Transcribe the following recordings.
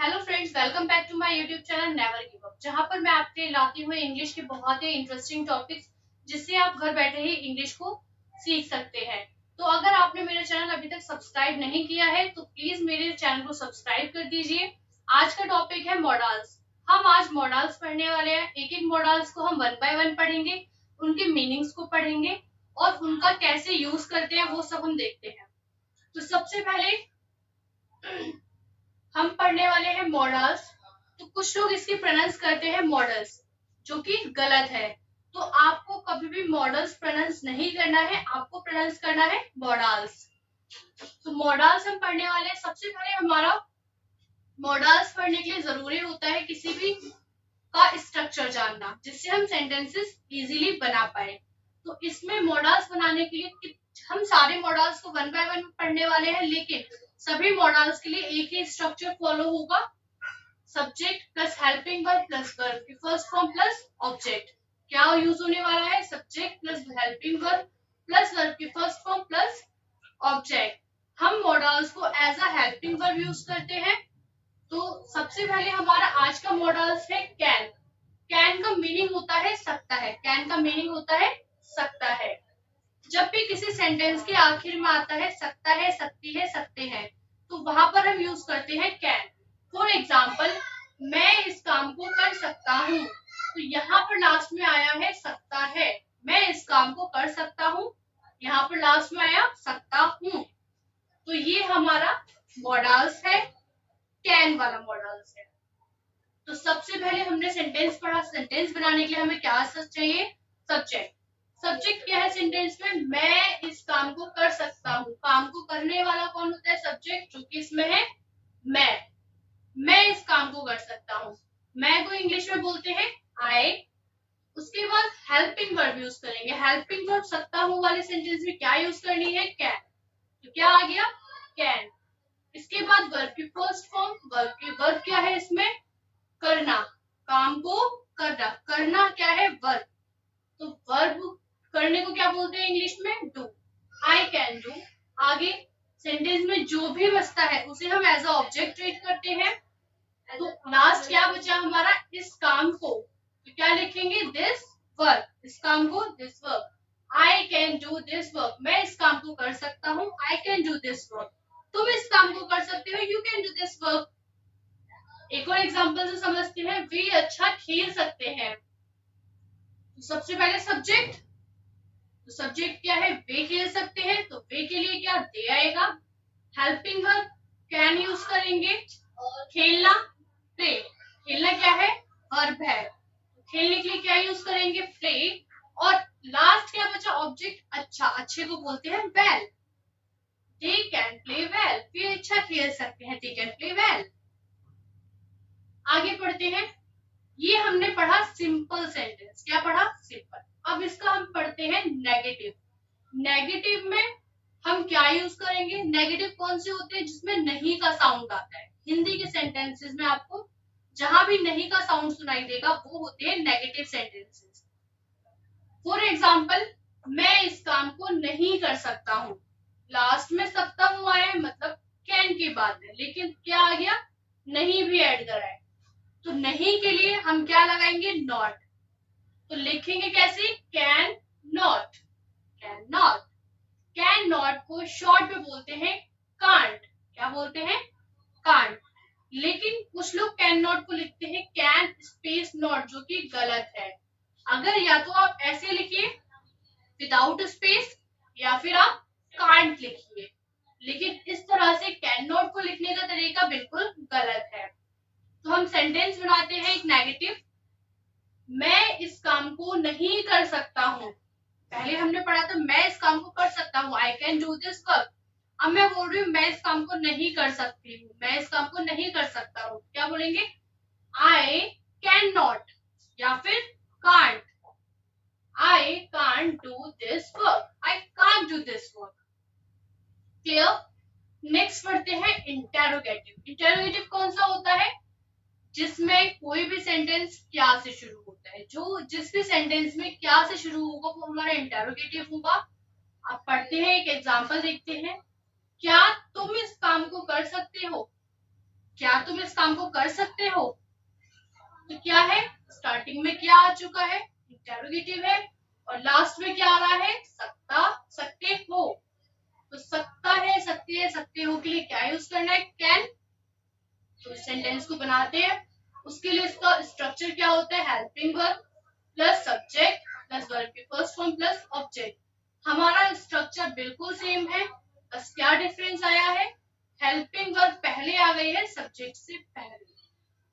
Hello friends, welcome back to my YouTube channel never give up, जहां पर मैं आपके लिए लाती हूँ इंग्लिश के बहुत ही इंटरेस्टिंग टॉपिक्स, जिससे आप घर बैठे ही इंग्लिश को सीख सकते हैं। तो अगर आपने मेरा चैनल अभी तक सब्सक्राइब नहीं किया है तो प्लीज मेरे चैनल को सब्सक्राइब कर दीजिए। आज का टॉपिक है मॉडल्स। हम आज मॉडल्स पढ़ने वाले हैं। एक एक मॉडल्स को हम वन बाय वन पढ़ेंगे, उनके मीनिंग्स को पढ़ेंगे और उनका कैसे यूज करते हैं वो सब हम देखते हैं। तो सबसे पहले हम पढ़ने वाले हैं मॉडल्स। तो कुछ लोग इसकी प्रोनाउंस करते हैं मॉडल्स, जो कि गलत है। तो आपको कभी भी मॉडल्स प्रोनाउंस नहीं करना है, आपको प्रोनाउंस करना है मॉडल्स। तो मॉडल्स हम पढ़ने वाले हैं। सबसे पहले हमारा मॉडल्स पढ़ने के लिए जरूरी होता है किसी भी का स्ट्रक्चर जानना, जिससे हम सेंटेंसेस इजीली बना पाए। तो इसमें मॉडल्स बनाने के लिए हम सारे मॉडल्स को वन बाय वन पढ़ने वाले हैं, लेकिन सभी मॉडल्स के लिए एक ही स्ट्रक्चर फॉलो होगा। Subject plus helping verb plus verb की फर्स्ट फॉर्म प्लस ऑब्जेक्ट। क्या यूज होने वाला है? Subject plus helping verb plus verb की फर्स्ट फॉर्म प्लस ऑब्जेक्ट। हम मॉडल्स को as a helping verb use करते हैं। तो सबसे पहले हमारा आज का मॉडल्स है कैन। कैन का मीनिंग होता है सकता है। कैन का मीनिंग होता है सकता है। जब भी किसी सेंटेंस के आखिर में आता है सकता है, सकती है, सकते हैं, तो वहां पर हम यूज करते हैं कैन। फॉर एग्जाम्पल, मैं इस काम को कर सकता हूँ। तो यहाँ पर लास्ट में आया है सकता है। मैं इस काम को कर सकता हूँ, यहाँ पर लास्ट में आया सकता हूँ। तो ये हमारा मॉडल्स है, कैन वाला मॉडल्स है। तो सबसे पहले हमने सेंटेंस पढ़ा। सेंटेंस बनाने के लिए हमें क्या चाहिए? सब्जेक्ट। सब्जेक्ट क्या है सेंटेंस में? मैं इस काम को कर सकता हूँ। काम को करने वाला कौन होता है? सब्जेक्ट, जो कि इसमें है मैं इस काम को कर सकता हूँ। मैं को इंग्लिश में बोलते हैं आई। उसके बाद हेल्पिंग वर्ब यूज करेंगे। हेल्पिंग वर्ब सकता हूँ वाले सेंटेंस में क्या यूज करनी है? कैन। तो क्या आ गया? कैन। इसके बाद वर्ब की फर्स्ट फॉर्म। वर्ब क्या है इसमें? करना। काम को करना। करना क्या है? वर्ब। तो वर्ब करने को क्या बोलते हैं इंग्लिश में? डू। I can do. आगे सेंटेंस में जो भी बचता है उसे हम एज अ ऑब्जेक्ट ट्रीट करते हैं। तो लास्ट क्या बचा हमारा? इस काम को। तो क्या लिखेंगे? This work. इस काम को this work. I can do this work. मैं इस काम को कर सकता हूँ। I can do this work. तुम इस काम को कर सकते हो। You can do this work. एक और एग्जांपल से समझते हैं। वे अच्छा खेल सकते हैं। तो सबसे पहले सब्जेक्ट। तो सब्जेक्ट क्या है? वे खेल सकते हैं। तो वे के लिए क्या? दे आएगा। हेल्पिंग वर्ब कैन यूज करेंगे। खेलना, प्ले। खेलना क्या है? वर्ब है। खेलने के लिए क्या यूज करेंगे? प्ले। और लास्ट क्या बचा? ऑब्जेक्ट अच्छा। अच्छे को बोलते हैं well. They can play well. वे अच्छा खेल सकते हैं। They can play well. आगे पढ़ते हैं। ये हमने पढ़ा सिंपल सेंटेंस। क्या पढ़ा? सिंपल। अब इसका हम पढ़ते हैं नेगेटिव। नेगेटिव में हम क्या यूज करेंगे? नेगेटिव कौन से होते हैं? जिसमें नहीं का साउंड आता है। हिंदी के सेंटेंसेस में आपको जहां भी नहीं का साउंड सुनाई देगा वो होते हैं नेगेटिव सेंटेंसेस। फॉर एग्जाम्पल, मैं इस काम को नहीं कर सकता हूँ। लास्ट में सकता हूँ आया है, मतलब कैन की बात है, लेकिन क्या आ गया? नहीं भी ऐड करा है। तो नहीं के लिए हम क्या लगाएंगे? नॉट। तो लिखेंगे कैसे? Can not. Can not. Can not को शॉर्ट में बोलते हैं कांट। क्या बोलते हैं? कांट। लेकिन कुछ लोग कैन नॉट को लिखते हैं कैन स्पेस नॉट, जो कि गलत है। अगर या तो आप ऐसे लिखिए विदाउट स्पेस, या फिर आप कांट लिखिए, लेकिन इस तरह से कैन नॉट को लिखने का तरीका बिल्कुल गलत है। तो हम सेंटेंस बनाते हैं एक नेगेटिव। मैं इस काम को नहीं कर सकता हूँ। पहले हमने पढ़ा था मैं इस काम को कर सकता हूँ, I can do this work. अब मैं बोल रही हूँ मैं इस काम को नहीं कर सकती हूँ, मैं इस काम को नहीं कर सकता हूँ। क्या बोलेंगे? आई कैन नॉट या फिर can't. I can't do this work. I can't do this work. Clear? Next पढ़ते हैं इंटेरोगेटिव। इंटेरोगेटिव कौन सा होता है? जिसमें कोई भी सेंटेंस क्या से शुरू होता है। जो जिस भी सेंटेंस में क्या से शुरू होगा वो हमारा इंटेरोगेटिव होगा। आप पढ़ते हैं, एक एग्जांपल देखते हैं। क्या तुम इस काम को कर सकते हो? क्या तुम इस काम को कर सकते हो? तो क्या है, स्टार्टिंग में क्या आ चुका है, इंटेरोगेटिव है, और लास्ट में क्या आ रहा है, सकता, सकते हो। तो सकता है, सकते हो के लिए क्या यूज करना है, कैन। तो सेंटेंस को बनाते हैं, उसके लिए इसका स्ट्रक्चर क्या होता है, helping verb plus subject plus verb की फर्स्ट फॉर्म प्लस ऑब्जेक्ट। हमारा स्ट्रक्चर बिल्कुल सेम है, बस क्या डिफरेंस आया है, हेल्पिंग वर्ब पहले आ गई है सब्जेक्ट से पहले।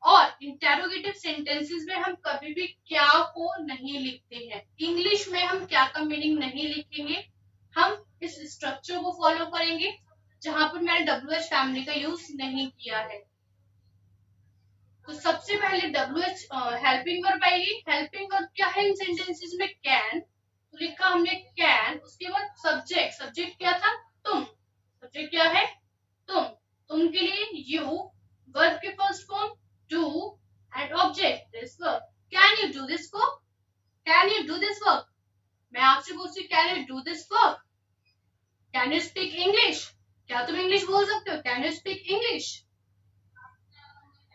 और इंटेरोगेटिव सेंटेंसेस में हम कभी भी क्या को नहीं लिखते हैं। इंग्लिश में हम क्या का मीनिंग नहीं लिखेंगे, हम इस स्ट्रक्चर को फॉलो करेंगे जहां पर मैंने WH फैमिली का यूज नहीं किया है। तो सबसे पहले WH हेल्पिंग वर्ब आएगी। हेल्पिंग वर्ब क्या है इन सेंटेंसेस में, कैन। तो लिखा हमने कैन, उसके बाद सब्जेक्ट, सब्जेक्ट क्या था, तुम। सब्जेक्ट क्या है, तुम के लिए यू, वर्ब के first form do and object this work. Can you do this work? Can you do this work? मैं आपसे पूछती हूँ, can you do this work? Can you speak English? क्या तुम इंग्लिश बोल सकते हो? Can you speak English?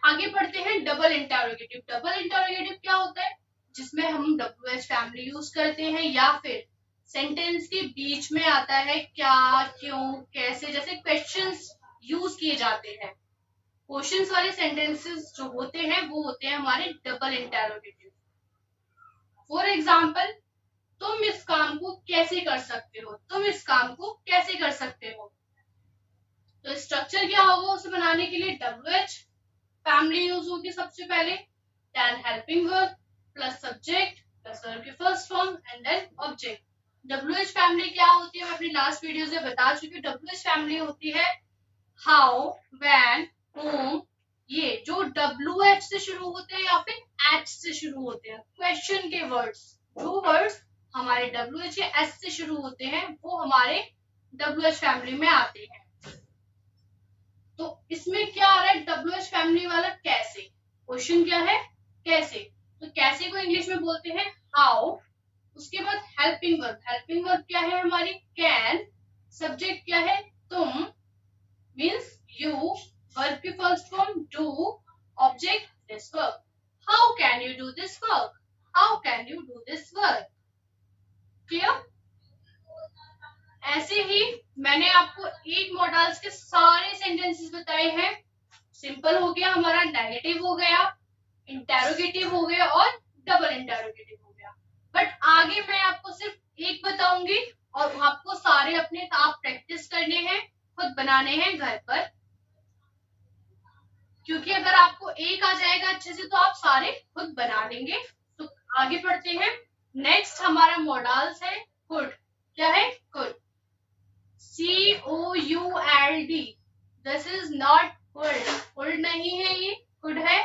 आगे बढ़ते हैं डबल इंटेरोगेटिव। डबल इंटेरोगेटिव क्या होता है, जिसमें हम WH फैमिली यूज करते हैं या फिर सेंटेंस के बीच में आता है क्या, क्यों, कैसे, जैसे क्वेश्चंस यूज किए जाते हैं। क्वेश्चंस वाले सेंटेंसेस जो होते हैं वो होते हैं हमारे डबल इंटेरोगेटिव। फॉर एग्जाम्पल, तुम इस काम को कैसे कर सकते हो, तुम इस काम को कैसे कर सकते हो। तो स्ट्रक्चर क्या होगा उसे बनाने के लिए, WH फैमिली यूज होगी सबसे पहले, then helping verb plus subject plus verb की first form and then object. WH family क्या होती है, मैं अपनी लास्ट वीडियो से बता चुकी हूँ। WH फैमिली होती है हाउ, व्हेन, whom। ये जो WH से शुरू होते हैं या फिर H से शुरू होते हैं, क्वेश्चन के वर्ड्स, जो वर्ड्स हमारे WH या S से शुरू होते हैं वो हमारे WH फैमिली में आते हैं। तो इसमें क्या आ रहा है, WH फैमिली वाला कैसे, क्वेश्चन क्या है, कैसे। तो कैसे को इंग्लिश में बोलते हैं हाउ। उसके बाद हेल्पिंग वर्ब, हेल्पिंग वर्ब क्या है हमारी, कैन। सब्जेक्ट क्या है, तुम, मीन्स यू, वर्ब की first form do, object this work. How can you do this work, how can you do this work. Clear. ऐसे ही मैंने आपको 8 मॉडल्स के सारे सेंटेंसेस बताए हैं। सिंपल हो गया हमारा, नेगेटिव हो गया, इंटेरोगेटिव हो गया और डबल इंटेरोगेटिव हो गया। बट आगे मैं आपको सिर्फ एक बताऊंगी और आपको सारे अपने आप प्रैक्टिस करने हैं, खुद बनाने हैं घर पर। क्योंकि अगर आपको एक आ जाएगा अच्छे से तो आप सारे खुद बना लेंगे। तो आगे बढ़ते हैं। नेक्स्ट हमारा मॉडल्स है कुड। क्या है, could, COULD। This is not could, could नहीं है ये, कुड है,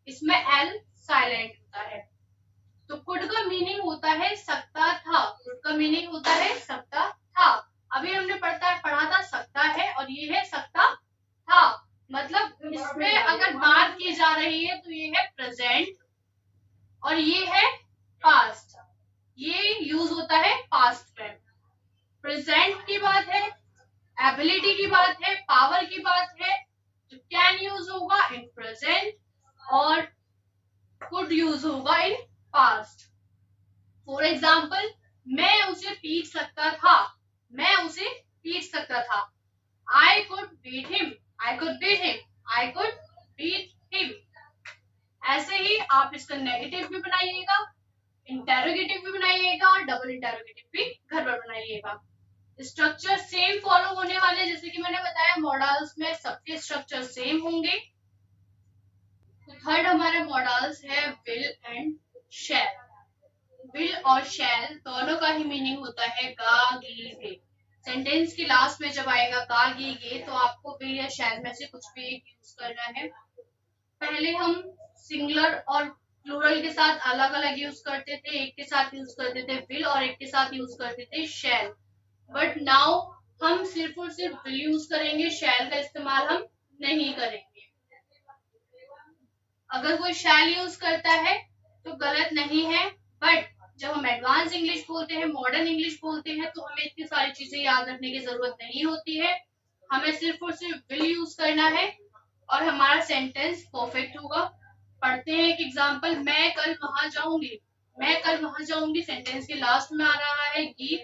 इसमें L साइलेंट होता है। तो कुड का मीनिंग होता है सकता था, कुड का मीनिंग होता है सकता था। अभी हमने पढ़ा था सकता है और ये है सकता था। मतलब इसमें अगर बात की जा रही है तो ये है प्रेजेंट और ये है पास्ट। ये यूज होता है पास्ट में। प्रेजेंट की बात है, एबिलिटी की बात है, पावर की बात है, तो कैन यूज होगा इन प्रेजेंट और कुड यूज होगा इन पास्ट। फॉर एग्जाम्पल, मैं उसे पीट सकता था, मैं उसे पीट सकता था। I could beat him, I could beat him, I could beat him। ऐसे ही आप इसका नेगेटिव भी बनाइएगा, इंटेरोगेटिव भी बनाइएगा और डबल इंटेरोगेटिव भी घर पर बनाइएगा। स्ट्रक्चर सेम फॉलो होने वाले, जैसे कि मैंने बताया मॉडल्स में सबके स्ट्रक्चर सेम होंगे। तो थर्ड हमारे मॉडल्स है विल एंड शैल। विल और शैल दोनों का ही मीनिंग होता है गा गी गे। सेंटेंस के लास्ट में जब आएगा गा गी गे तो आपको विल या शैल में से कुछ भी एक यूज करना है। पहले हम सिंगुलर और प्लूरल के साथ अलग अलग यूज करते थे, एक के साथ यूज करते थे विल और एक के साथ यूज करते थे शैल। बट नाउ हम सिर्फ और सिर्फ विल यूज करेंगे, शैल का इस्तेमाल हम नहीं करेंगे। अगर कोई शैल यूज करता है तो गलत नहीं है, बट जब हम एडवांस इंग्लिश बोलते हैं, मॉडर्न इंग्लिश बोलते हैं तो हमें इतनी सारी चीजें याद रखने की जरूरत नहीं होती है। हमें सिर्फ और सिर्फ विल यूज करना है और हमारा सेंटेंस परफेक्ट होगा। पढ़ते हैं एक एग्जांपल, मैं कल वहां जाऊंगी। मैं कल वहां जाऊंगी सेंटेंस के लास्ट में आ रहा है गी,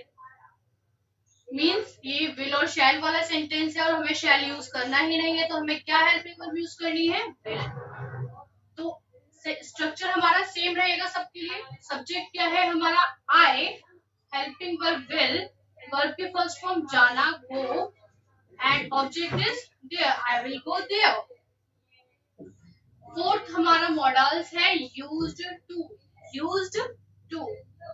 मीन्स ये विल और शैल वाला सेंटेंस है और हमें शैल यूज करना ही नहीं है, तो हमें क्या हेल्पिंग वर्ब यूज करनी है, विल। तो स्ट्रक्चर हमारा सेम रहेगा सबके लिए। सब्जेक्ट क्या है हमारा, I, helping verb will, verb के फर्स्ट फॉर्म जाना, go, and object is there, I will go there. Fourth हमारा मॉडल्स है used to. Used to,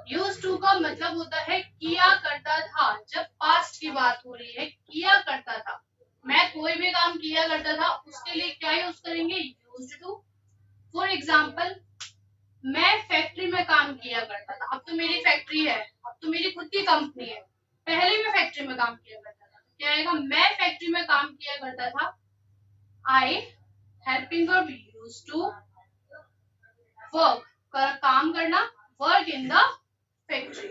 use to का मतलब होता है किया करता था। जब पास्ट की बात हो रही है, किया करता था, मैं कोई भी काम किया करता था, उसके लिए क्या यूज करेंगे, यूज्ड टू। फॉर एग्जाम्पल, मैं फैक्ट्री में काम किया करता था, अब तो मेरी फैक्ट्री है, अब तो मेरी खुद की कंपनी है, पहले मैं फैक्ट्री में काम किया करता था, क्या आएगा, मैं फैक्ट्री में काम किया करता था। I, helping verb used to, work, काम करना, work in the factory,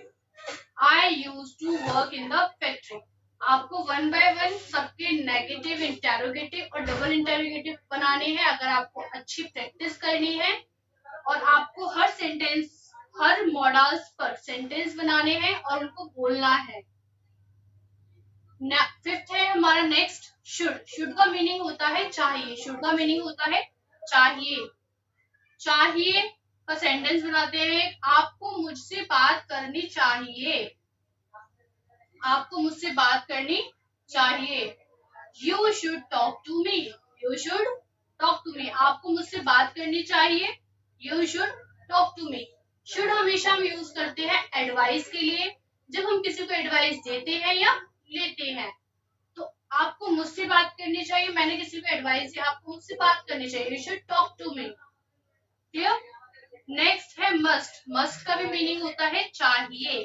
I use to work in the factory. आपको वन बाय वन सबके नेगेटिव, इंटेरोगेटिव और डबल इंटेरोगेटिव बनाने हैं अगर आपको अच्छी प्रैक्टिस करनी है, और आपको हर सेंटेंस, हर मॉडल्स पर सेंटेंस बनाने हैं और उनको बोलना है। फिफ्थ है हमारा नेक्स्ट शुड। शुड का मीनिंग होता है चाहिए। शुड का मीनिंग होता है चाहिए। चाहिए का सेंटेंस बनाते हैं, आपको मुझसे बात करनी चाहिए। आपको मुझसे बात करनी चाहिए। You should talk to me. You should talk to me, आपको मुझसे बात करनी चाहिए। You should talk to me. Should हमेशा हम यूज करते हैं एडवाइस के लिए, जब हम किसी को एडवाइस देते हैं या लेते हैं। तो आपको मुझसे बात करनी चाहिए, मैंने किसी को एडवाइस दी, आपको मुझसे बात करनी चाहिए, you should talk to me. Clear. Next है मस्ट। मस्ट का भी मीनिंग होता है चाहिए।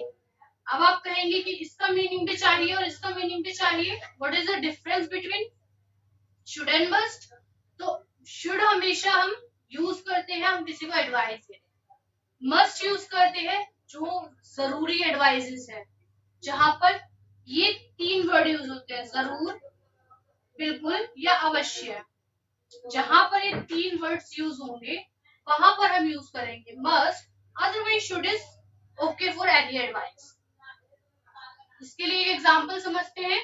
अब आप कहेंगे कि इसका मीनिंग भी चाहिए और इसका मीनिंग भी चाहिए, what is the difference between should and must. तो शुड हमेशा हम यूज करते हैं, हम किसी को एडवाइस दें। मस्ट यूज करते हैं जो जरूरी एडवाइसेस है, जहां पर ये तीन वर्ड यूज होते हैं, जरूर, बिल्कुल या अवश्य। जहां पर ये तीन वर्ड्स यूज होंगे वहां पर हम यूज करेंगे must, otherwise should is okay for any advice. इसके लिए एक एग्जाम्पल समझते हैं,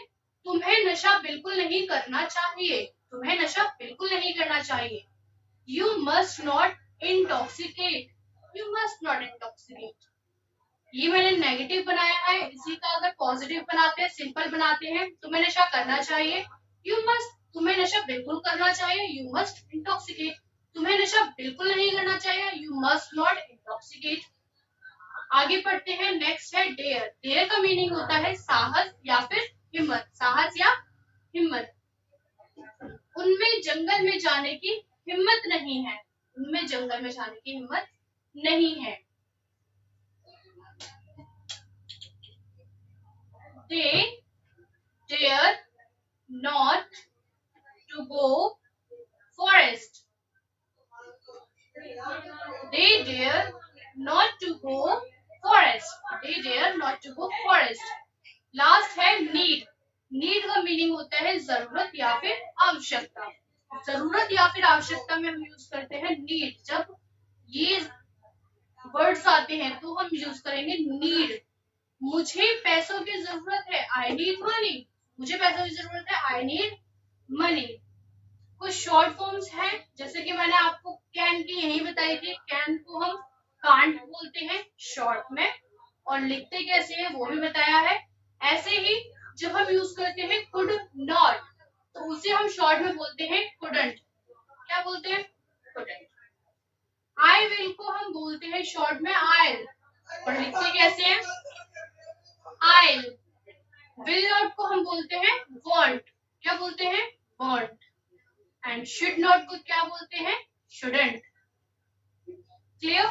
तुम्हें नशा बिल्कुल नहीं करना चाहिए। तुम्हें नशा बिल्कुल नहीं करना चाहिए। You must not intoxicate. You must not intoxicate. ये मैंने नेगेटिव बनाया है, इसी का अगर पॉजिटिव बनाते हैं, सिंपल बनाते हैं, तुम्हें नशा करना चाहिए, यू मस्ट, तुम्हें नशा बिल्कुल करना चाहिए, यू मस्ट इंटॉक्सिकेट। तुम्हें नशा बिल्कुल नहीं करना चाहिए, यू मस्ट नॉट इंटॉक्सिकेट। आगे पढ़ते हैं, नेक्स्ट है डेयर। डेयर का मीनिंग होता है साहस या फिर हिम्मत। साहस या हिम्मत। उनमें जंगल में जाने की हिम्मत नहीं है। उनमें जंगल में जाने की हिम्मत नहीं है। They dare not to go forest. They dare not to go forest. They dare not to go forest. Last है नीड। नीड का मीनिंग होता है जरूरत या फिर आवश्यकता। जरूरत या फिर आवश्यकता में हम यूज करते हैं नीड। जब ये वर्ड्स आते हैं तो हम यूज करेंगे नीड। मुझे पैसों की जरूरत है, आई नीड मनी। मुझे पैसों की जरूरत है, आई नीड मनी। कुछ शॉर्ट फॉर्म्स हैं, जैसे कि मैंने आपको कैन की यही बताई थी। कैन को हम कांट बोलते हैं शॉर्ट में, और लिखते कैसे हैं वो भी बताया है। ऐसे ही जब हम यूज करते हैं कुड नॉट, तो उसे हम शॉर्ट में बोलते हैं कुडंट। क्या बोलते हैं, कुडंट। आई विल को हम बोलते हैं शॉर्ट में आइल, और लिखते कैसे हैं, आइल। विल नॉट को हम बोलते हैं वॉन्ट। क्या बोलते हैं, वॉन्ट। एंड शुड नॉट को क्या बोलते हैं, शुडंट। क्लियर।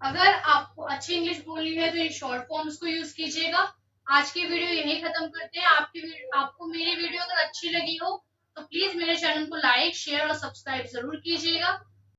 अगर आपको अच्छी इंग्लिश बोलनी है तो ये शॉर्ट फॉर्म्स को यूज कीजिएगा। आज की वीडियो यही खत्म करते हैं। आपको मेरी वीडियो अगर अच्छी लगी हो तो प्लीज मेरे चैनल को लाइक, शेयर और सब्सक्राइब जरूर कीजिएगा।